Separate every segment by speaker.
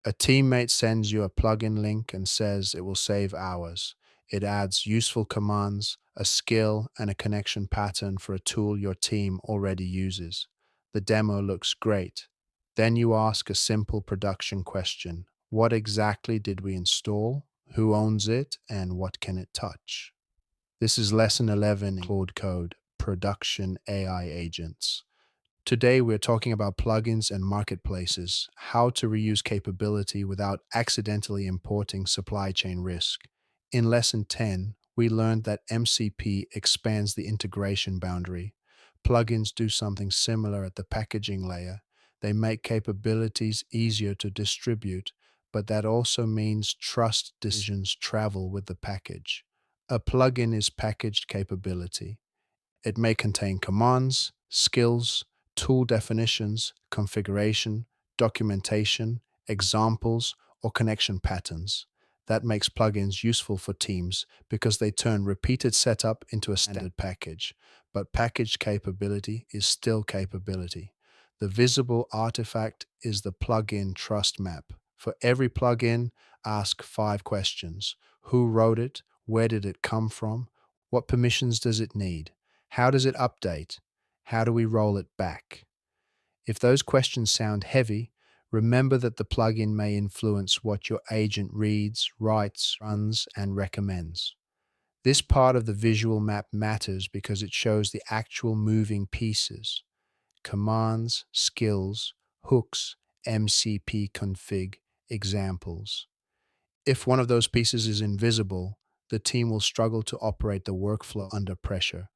Speaker 1: A teammate sends you a plugin link and says it will save hours. It adds useful commands, a skill, and a connection pattern for a tool your team already uses. The demo looks great. Then you ask a simple production question. What exactly did we install? Who owns it? And what can it touch? This is lesson 11 in Claude Code, Production AI Agents. Today, we're talking about plugins and marketplaces, how to reuse capability without accidentally importing supply chain risk. In Lesson 10, we learned that MCP expands the integration boundary. Plugins do something similar at the packaging layer. They make capabilities easier to distribute, but that also means trust decisions travel with the package. A plugin is packaged capability. It may contain commands, skills, tool definitions, configuration, documentation, examples, or connection patterns. That makes plugins useful for teams because they turn repeated setup into a standard package. But packaged capability is still capability. The visible artifact is the plugin trust map. For every plugin, ask 5 questions. Who wrote it? Where did it come from? What permissions does it need? How does it update? How do we roll it back? If those questions sound heavy, remember that the plugin may influence what your agent reads, writes, runs, and recommends. This part of the visual map matters because it shows the actual moving pieces: commands, skills, hooks, MCP config, examples. If one of those pieces is invisible, the team will struggle to operate the workflow under pressure.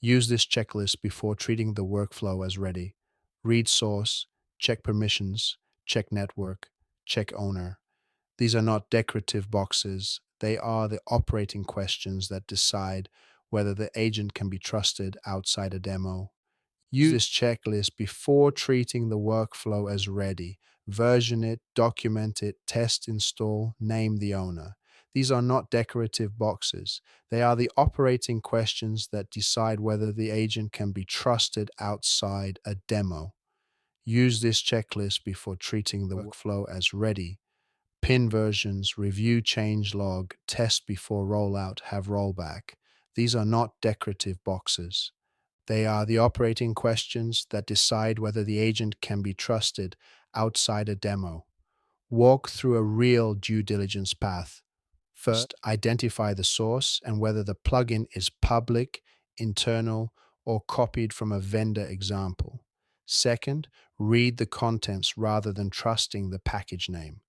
Speaker 1: Use this checklist before treating the workflow as ready. Read source, check permissions, check network, check owner. These are not decorative boxes. They are the operating questions that decide whether the agent can be trusted outside a demo. Use this checklist before treating the workflow as ready. Version it, document it, test, install, name the owner. These are not decorative boxes. They are the operating questions that decide whether the agent can be trusted outside a demo. Use this checklist before treating the workflow as ready. Pin versions, review change log, test before rollout, have rollback. These are not decorative boxes. They are the operating questions that decide whether the agent can be trusted outside a demo. Walk through a real due diligence path. First, identify the source and whether the plugin is public, internal, or copied from a vendor example. Second, read the contents rather than trusting the package name.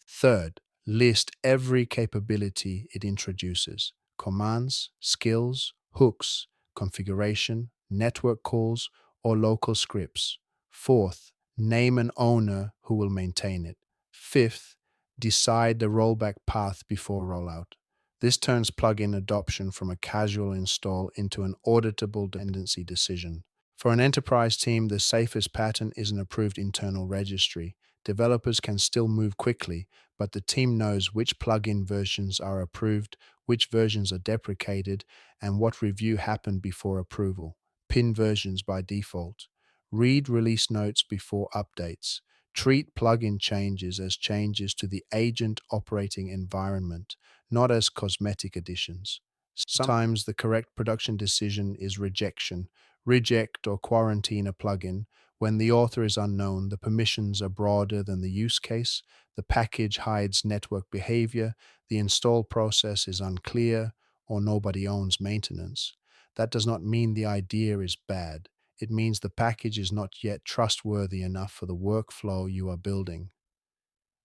Speaker 1: Third, list every capability it introduces: commands, skills, hooks, configuration, network calls, or local scripts. Fourth, name an owner who will maintain it. Fifth, decide the rollback path before rollout. This turns plugin adoption from a casual install into an auditable dependency decision. For an enterprise team, the safest pattern is an approved internal registry. Developers can still move quickly, but the team knows which plugin versions are approved, which versions are deprecated, and what review happened before approval. Pin versions by default. Read release notes before updates. Treat plugin changes as changes to the agent operating environment, not as cosmetic additions. Sometimes the correct production decision is rejection. Reject or quarantine a plugin. When the author is unknown, the permissions are broader than the use case, the package hides network behavior, the install process is unclear, or nobody owns maintenance. That does not mean the idea is bad. It means the package is not yet trustworthy enough for the workflow you are building.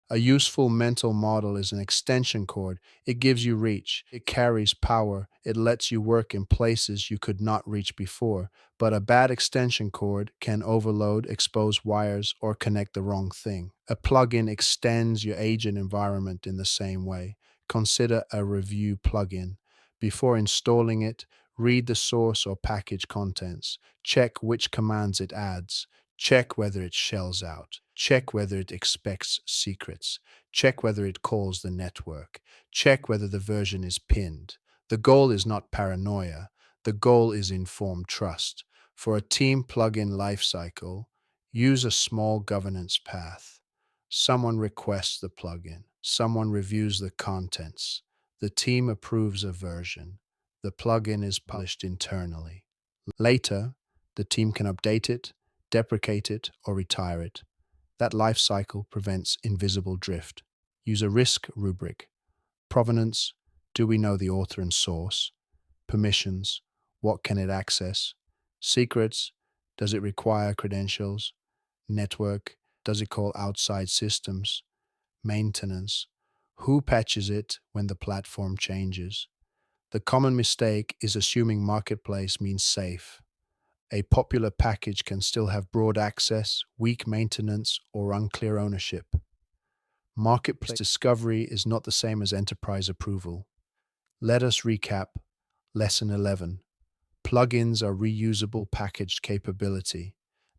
Speaker 1: A useful mental model is an extension cord. It gives you reach. It carries power. It lets you work in places you could not reach before. But a bad extension cord can overload, expose wires, or connect the wrong thing. A plugin extends your agent environment in the same way. Consider a review plugin. Before installing it, read the source or package contents. Check which commands it adds. Check whether it shells out. Check whether it expects secrets. Check whether it calls the network. Check whether the version is pinned. The goal is not paranoia. The goal is informed trust. For a team plugin lifecycle, use a small governance path. Someone requests the plugin. Someone reviews the contents. The team approves a version. The plugin is published internally. Later, the team can update it, deprecate it, or retire it. That life cycle prevents invisible drift. Use a risk rubric. Provenance, do we know the author and source? Permissions, what can it access? Secrets, does it require credentials? Network, does it call outside systems? Maintenance, who patches it when the platform changes? The common mistake is assuming marketplace means safe. A popular package can still have broad access, weak maintenance, or unclear ownership. Marketplace discovery is not the same as enterprise approval. Let us recap Lesson 11. Plugins are reusable packaged capability.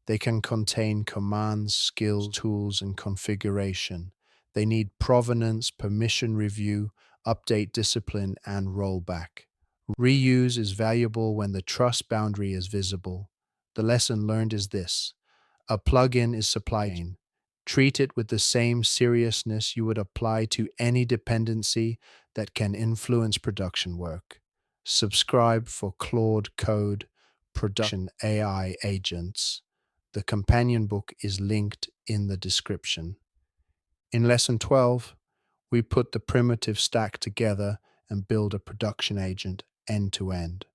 Speaker 1: They can contain commands, skills, tools, and configuration. They need provenance, permission review, update discipline, and rollback. Reuse is valuable when the trust boundary is visible. The lesson learned is this: a plugin is supply chain. Treat it with the same seriousness you would apply to any dependency that can influence production work. Subscribe for Claude Code Production AI Agents. The companion book is linked in the description. In Lesson 12, we put the primitive stack together and build a production agent end to end.